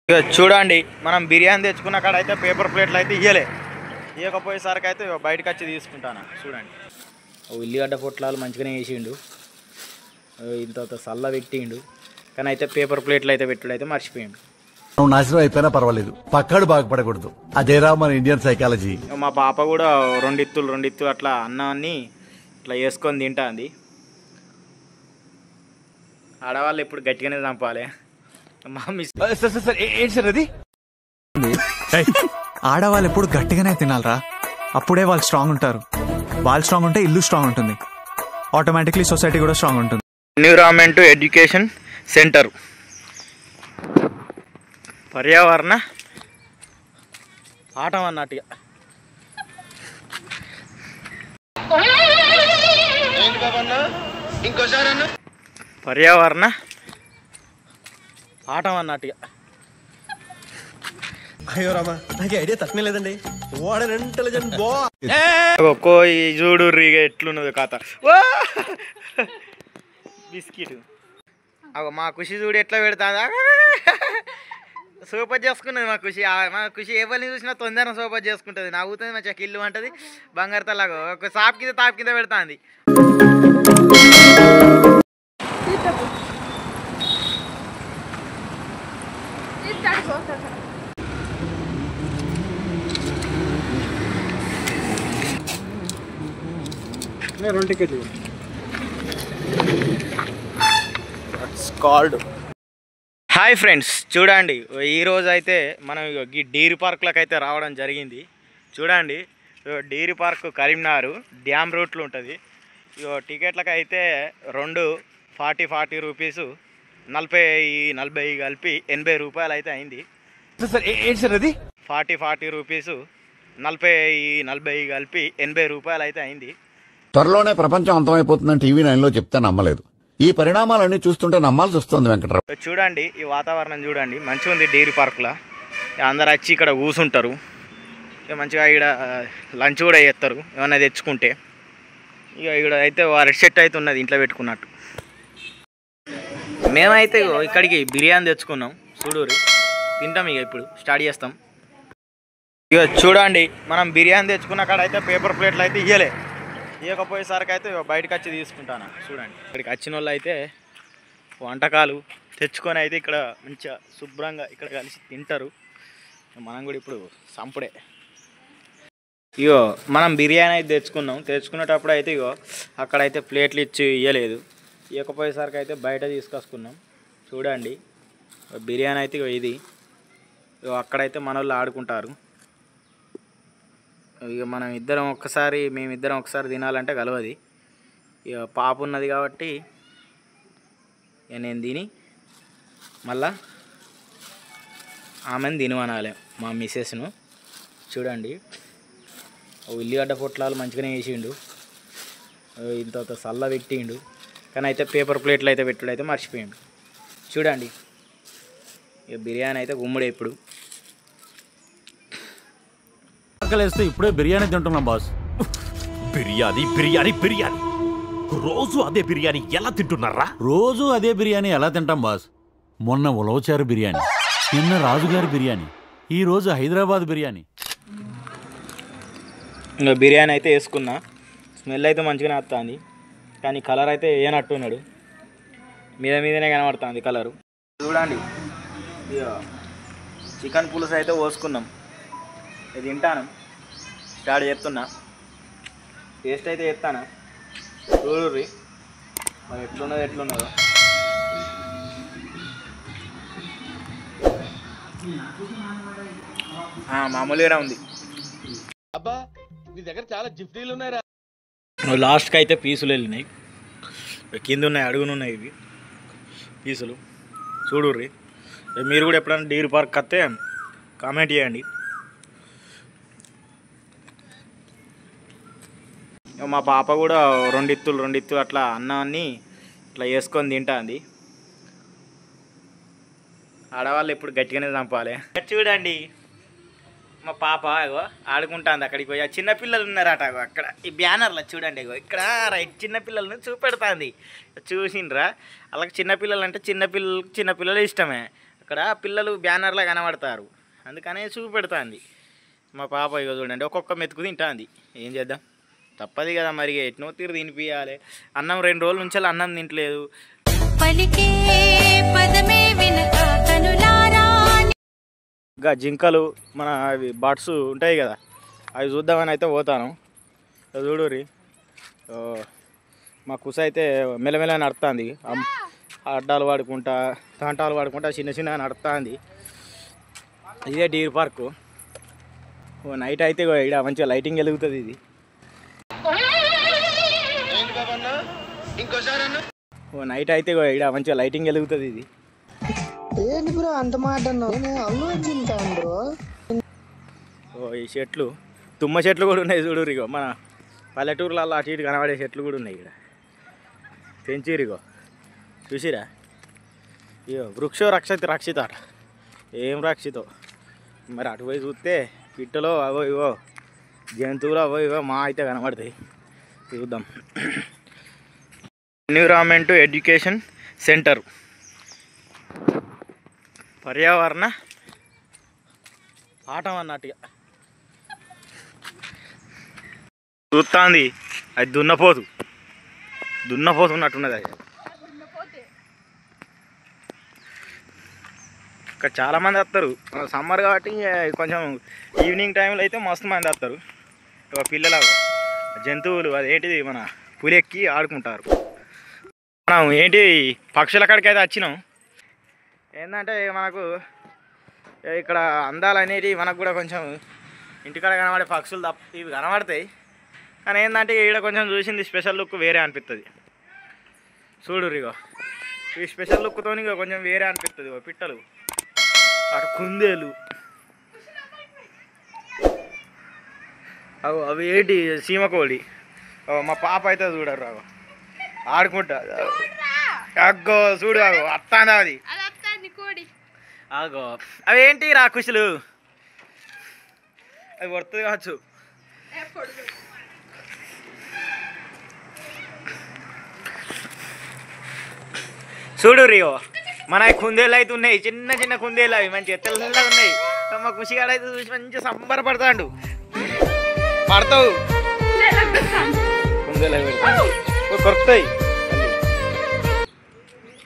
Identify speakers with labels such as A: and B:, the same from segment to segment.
A: ఇక చూడండి, మనం బిర్యానీ తెచ్చుకున్న కాడ అయితే పేపర్ ప్లేట్లు అయితే ఇవ్వకపోయేసరికి అయితే బయటకు వచ్చి తీసుకుంటాను. చూడండి, ఉల్లిగడ్డ పొట్లాలు మంచిగానే వేసిండు, ఇంత సల్ల పెట్టిండు, కానీ అయితే పేపర్ ప్లేట్లు అయితే పెట్టుడు అయితే మర్చిపోయిండు.
B: నువ్వు నాశనం అయిపోయినా పర్వాలేదు, పక్కాడు బాగుపడకూడదు. అదేరా మన ఇండియన్ సైకాలజీ.
A: మా పాప కూడా రెండిత్తులు అట్లా అన్నాన్ని ఇట్లా వేసుకొని తింటుంది. ఆడవాళ్ళు ఎప్పుడు గట్టిగానే చంపాలి.
C: ఆడవాళ్ళు ఎప్పుడు గట్టిగానే తినాలరా, అప్పుడే వాళ్ళు స్ట్రాంగ్ ఉంటారు. వాళ్ళు స్ట్రాంగ్ ఉంటే ఇల్లు స్ట్రాంగ్ ఉంటుంది, ఆటోమేటిక్లీ సొసైటీ కూడా స్ట్రాంగ్ ఉంటుంది.
A: ఎన్విరాన్మెంట్ ఎడ్యుకేషన్ సెంటర్, పర్యావరణ పాఠం అన్నట్టుగా. పర్యావరణ పాఠం అన్నట్టుగా.
D: అయ్యో రామా, నాకు ఐడియా తక్కువ లేదండి. What an intelligent boy.
A: ఒక్కో చూడు రీగా ఎట్లున్నది కథ. బిస్కెట్ మా ఖుషి చూడు ఎట్లా పెడతా. సూపర్ చేసుకున్నది మా ఖుషి ఎవరిని చూసినా తొందరగా సూపర్ చేసుకుంటుంది, నవ్వుతుంది, మంచిగా కిల్లు అంటది. బంగారు తల్లాగా ఒక సాప్ కింద తాప్ కింద పెడుతుంది. హాయ్ ఫ్రెండ్స్, చూడండి ఈరోజు అయితే మనం ఈ డీరీ పార్క్లకు అయితే రావడం జరిగింది. చూడండి, డీరీ పార్క్ కరీంనగర్ డ్యామ్ రూట్లో ఉంటుంది. టికెట్లకు అయితే 2 40 రూపీసు, 40 కలిపి 80 రూపాయలు అయితే అయింది. 40 రూపీసు, 40 కలిపి 80 రూపాయలు అయితే అయింది.
B: త్వరలోనే ప్రపంచం అంతమైపోతుందని టీవీ 9లో చెప్తే నమ్మలేదు. ఈ పరిణామాలన్నీ చూస్తుంటే నమ్మాల్సి వస్తుంది వెంకటరావు.
A: చూడండి, ఈ వాతావరణం చూడండి, మంచిగా ఉంది. డైరీ పార్క్లో అందరు వచ్చి ఇక్కడ కూర్చుంటారు, మంచిగా ఇక్కడ లంచ్ కూడా చేస్తారు ఏమన్నా తెచ్చుకుంటే. ఇక ఇక్కడ అయితే రెడ్ సెట్ అయితే ఉన్నది ఇంట్లో పెట్టుకున్నట్టు. మేమైతే ఇక్కడికి బిర్యానీ తెచ్చుకున్నాం. చూడూరి తింటాం, ఇక ఇప్పుడు స్టార్ట్ చేస్తాం. ఇక చూడండి, మనం బిర్యానీ తెచ్చుకున్న కాడ అయితే పేపర్ ప్లేట్లు అయితే ఇవ్వకపోయేసరికి అయితే బయటకు వచ్చి తీసుకుంటాను. చూడండి, ఇక్కడికి వచ్చిన వాళ్ళు అయితే వంటకాలు తెచ్చుకొని అయితే ఇక్కడ మంచిగా శుభ్రంగా ఇక్కడ కలిసి తింటారు. మనం కూడా ఇప్పుడు సంపుడే. ఇగో మనం బిర్యానీ అయితే తెచ్చుకునేటప్పుడు అయితే అక్కడైతే ప్లేట్లు ఇచ్చి ఇవ్వలేదు, ఇవ్వకపోయేసరికి అయితే బయట తీసుకొచ్చుకున్నాం. చూడండి, బిర్యానీ అయితే ఇది అక్కడైతే మన వాళ్ళు ఆడుకుంటారు. ఇక మేమిద్దరం ఒకసారి తినాలంటే కలవది. ఇక పాప ఉన్నది కాబట్టి ఇక నేను తిని మళ్ళా ఆమెను తినమనాలి, మా మిస్సెస్ను. చూడండి, ఉల్లిగడ్డ పొట్లాలు మంచిగానే వేసిండు, ఇంత సల్ల పెట్టిండు, కానీ అయితే పేపర్ ప్లేట్లు అయితే పెట్టుడు అయితే మర్చిపోయిండు. చూడండి, ఇక బిర్యానీ అయితే గుమ్మడే. ఇప్పుడు
E: వేస్తే ఇప్పుడే బిర్యానీ తింటున్నాం బాస్.
F: బిర్యానీ రోజు అదే బిర్యానీ ఎలా తింటున్నారా?
E: రోజు అదే బిర్యానీ ఎలా తింటాం బాస్? మొన్న ఉలవచారు బిర్యానీ, నిన్న రాజుగారి బిర్యానీ, ఈ రోజు హైదరాబాద్ బిర్యానీ.
A: ఇంకా బిర్యానీ అయితే వేసుకున్నా, స్మెల్ అయితే మంచిగానే వస్తుంది, కానీ కలర్ అయితే వేయనట్టున్నాడు, మీదనే కనబడుతుంది కలరు. చూడండి, ఇక చికెన్ పులుసు అయితే పోసుకున్నాం, ఇది తింటాను, స్టార్ట్ చేస్తున్నా. టేస్ట్ అయితే చేస్తాను, చూడుర్రి మరి ఎట్లున్నదో. మామూలుగానే ఉంది.
D: అబ్బా, నీ దగ్గర చాలా జిఫ్టీలు ఉన్నాయరా.
A: లాస్ట్కి అయితే పీసులు వెళ్ళినాయి, కింద ఉన్నాయి, అడుగునున్నాయి ఇవి పీసులు. చూడుర్రి, మీరు కూడా ఎప్పుడైనా డీర్ పార్క్ వస్తే కామెంట్ చేయండి. మా పాప కూడా రెండిత్తులు అట్లా అన్నాన్ని ఇట్లా వేసుకొని తింటుంది. ఆడవాళ్ళు ఎప్పుడు గట్టిగానే చంపాలి. చూడండి, మా పాప ఆడుకుంటుంది అక్కడికి పోయి. చిన్నపిల్లలు ఉన్నారట అక్కడ ఈ బ్యానర్లో. చూడండి, ఇక్కడ రైట్ చిన్నపిల్లలను చూపెడుతుంది. చూసిండ్రా? అలాగే చిన్నపిల్లలు అంటే చిన్నపిల్లలు ఇష్టమే. అక్కడ పిల్లలు బ్యానర్లా కనబడతారు, అందుకనే చూపెడుతుంది. మా పాప ఇక చూడండి ఒక్కొక్క మెతుకు తింటుంది. ఏం చేద్దాం, తప్పది కదా మరి, ఎట్నో తీరు తినిపియాలి. అన్నం 2 రోజుల నుంచి అన్నం తింటలేదు. ఇంకా జింకలు మన అవి బర్డ్స్ ఉంటాయి కదా, అవి చూద్దామని అయితే పోతాను. చూడురి మా కుస అయితే మెల్లమెల్ల నడుస్తుంది, అడ్డాలు వాడుకుంటా తాంటాలు వాడుకుంటా చిన్న చిన్నగా నడుస్తుంది. ఇదే డీర్ పార్కు. నైట్ అయితే ఇక్కడ మంచిగా లైటింగ్ వెలుగుతుంది. ఇది నైట్ అయితే ఇక్కడ మంచిగా లైటింగ్ వెలుగుతుంది. ఇది
G: ఏంటి బ్రో అంత మాట బ్రో.
A: ఈ చెట్లు తుమ్మ చెట్లు కూడా ఉన్నాయి చూడు. ఇగో మన పల్లెటూరులలో అటు ఇటు కనబడే చెట్లు కూడా ఉన్నాయి ఇక్కడ. పెంచిరిగో చూసిరా, ఇగో వృక్షో రక్షిత అట. ఏం రక్షితో మరి, అటు పోయి చూస్తే పిట్టలో అవో ఇవో జంతువులు అవో ఇవో మా అయితే కనబడతాయి. చూద్దాం. ఎన్విరాన్మెంట్ ఎడ్యుకేషన్ సెంటర్, పర్యావరణ పాఠం అన్నట్టుగా చూస్తుంది. అది దున్నపోతు ఉన్నట్టున్నది. అది ఇక్కడ చాలామంది వస్తారు, సమ్మర్ కాబట్టి కొంచెం ఈవినింగ్ టైంలో అయితే మస్తు మంది వస్తారు. పిల్లలు జంతువులు అదేంటిది మన పులెక్కి ఆడుకుంటారు. మనం ఏంటి పక్షుల కాడికి అయితే వచ్చినాం. ఏంటంటే మనకు ఇక్కడ అందాలు అనేటివి మనకు కూడా కొంచెం ఇంటికాడ కనబడే పక్షులు ఇవి కనబడతాయి. కానీ ఏంటంటే ఇక్కడ కొంచెం చూసింది స్పెషల్ లుక్ వేరే అనిపిస్తుంది. చూడు ఇగో ఈ స్పెషల్ లుక్తో ఇక కొంచెం వేరే అనిపిస్తుంది. పిట్టలు, అటు కుందేలు, అవి ఏంటి సీమకోడి. మా పాప అయితే చూడరు రావు ఆడుకుంటా. అగ్గో చూడు అగో అత్తాందా అది. అగో అవి ఏంటి రాకుషులు, అవి పడుతుంది కావచ్చు. చూడు రియో మన కుందేళ్ళు అయితే ఉన్నాయి, చిన్న చిన్న కుందేళ్ళు. అవి మంచిగా తెల్లగా ఉన్నాయి. మా ఖుషిగాడు అయితే చూసి మంచిగా సంబరపడతాడు. పడతావు కుందేలు పెడతావు, కొరుకుతాయి.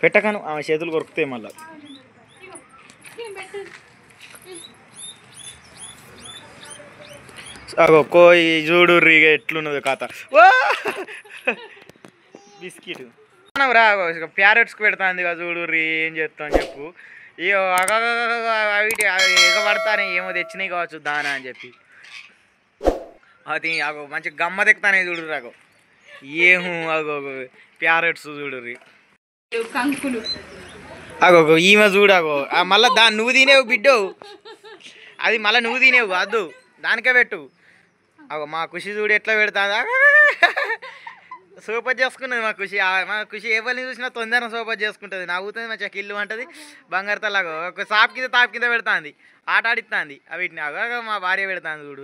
A: పెట్టకను ఆమె చేతులు కొరుకుతాయి మళ్ళా. అగో కోయి చూడు రీగ ఎట్లున్నది కథ. బిస్కెట్ రా ప్యారెట్స్కి పెడతాంది కదా చూడు రీ. ఏం చేస్తాను చెప్పు. ఇగో వీటి ఎగబడతానే ఏమో తెచ్చినాయి కావచ్చు దానా అని చెప్పి. అది అగో మంచి గమ్మ తెక్తానే చూడు రాగో. ఏమో అగో ప్యారెట్స్ చూడు రీ. అగో ఈమె చూడగో మళ్ళీ దాన్ని నువ్వు తినేవు బిడ్డవు, అది మళ్ళీ నువ్వు తినేవు వద్దు దానికే పెట్టు. అగో మా ఖుషి చూడు ఎట్లా పెడతాదా. సోపత్ చేసుకున్నది మా ఖుషి ఎవరిని చూసినా తొందరగా సోపత్ చేసుకుంటుంది. నవ్వుతుంది, మంచిగా కిల్లు అంటుంది. బంగారు తల్లాగో ఒక సాప్ కింద తాపు కింద పెడుతుంది, ఆట ఆడిస్తుంది. వీటిని అగో మా భార్య పెడుతుంది చూడు.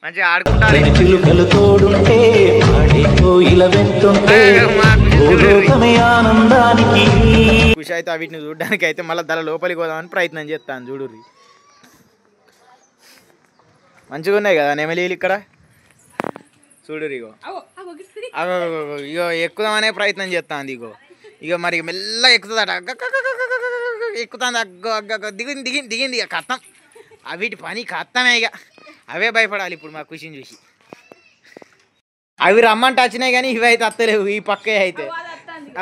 A: మంచిగా ఆడుకుంటారు. ఖుషి అయితే వీటిని చూడడానికి అయితే మళ్ళీ దళ లోపలికి పోదామని ప్రయత్నం చేస్తాను చూడు. మంచిగా ఉన్నాయి కదా నెమలీలు ఇక్కడ చూడు. ఇగో ఇగో ఎక్కుదామనే ప్రయత్నం చేస్తాను. ఇగో మరి మెల్లగా ఎక్కుతుందట. ఎక్కుతుంది. అగ్గో దిగింది ఇక కత్తం. వీటి పని కత్తమే. ఇక అవే భయపడాలి ఇప్పుడు మా ఖుషిని చూసి. అవి రమ్మంటే వచ్చినాయి కానీ ఇవి అయితే అత్తలేవు. ఈ పక్కే అయితే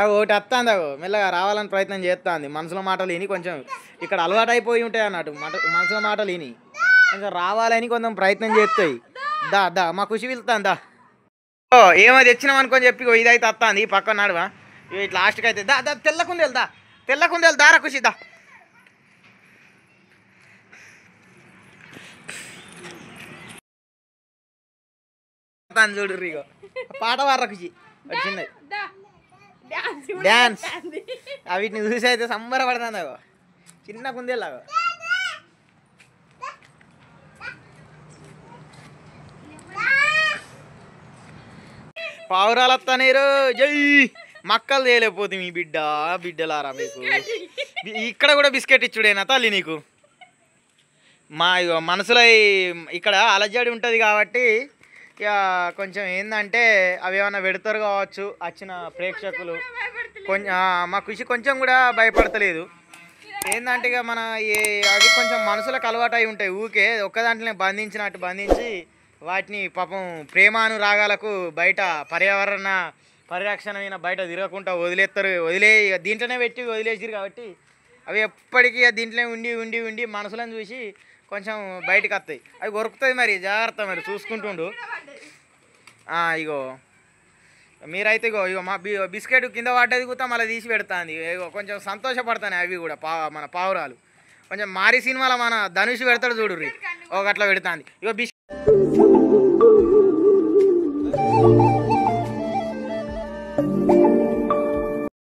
A: అవి ఒకటి వస్తుంది. అగో మెల్లగా రావాలని ప్రయత్నం చేస్తుంది. మనసులో మాటలు విని కొంచెం ఇక్కడ అలవాటు అయిపోయి ఉంటాయి అన్నట్టు. మనసులో మాటలు విని కొంచెం రావాలని కొంచెం ప్రయత్నం చేస్తాయి. దా మా ఖుషి వెళ్తాను దా. ఏమో తెచ్చినాం అనుకొని చెప్పి ఇదైతే వస్తుంది ఈ పక్కన నడువా. ఇట్లా లాస్ట్కి అయితే దా తెల్లకుందేలు దారా ఖుషి దా. చూడు ఇగో పాట వారా ఖుషి వచ్చింది డ్యాన్స్. వీటిని చూసి అయితే సంబరపడుతుంది. అగో చిన్న కుందేలాగో. పావురాలు వస్తానేరు జై మక్కలు తేలేకపోతే మీ బిడ్డలారా మీకు ఇక్కడ కూడా బిస్కెట్ ఇచ్చుడేనా తల్లి నీకు మా ఇగో మనసులో ఇక్కడ అలజడి ఉంటుంది కాబట్టి ఇక కొంచెం ఏంటంటే అవి ఏమైనా పెడతారు కావచ్చు వచ్చిన ప్రేక్షకులు కొంచెం మా కృషి కొంచెం కూడా భయపడతలేదు ఏంటంటే ఇక మన అవి కొంచెం మనసులకు అలవాటు అయి ఉంటాయి ఊకే ఒక్క దాంట్లోనే బంధించి వాటిని పాపం ప్రేమానురాగాలకు బయట పర్యావరణ పరిరక్షణ బయట తిరగకుండా ఇక దీంట్లోనే పెట్టి వదిలేసిరు కాబట్టి అవి ఎప్పటికీ దీంట్లోనే ఉండి మనసులను చూసి కొంచెం బయటకు వస్తాయి అవి కొరుకుతుంది మరి జాగ్రత్త మరి చూసుకుంటుండు ఇగో మీరైతే ఇగో మా బిస్కెట్ కింద పడ్డది కూడా మళ్ళీ తీసి పెడతాంది ఇగో కొంచెం సంతోషపడతాను అవి కూడా మన పావురాలు కొంచెం మారి సినిమాలో మన ధనుష్ పెడతాడు చూడుర్రి ఒక అట్లా పెడతాంది ఇగో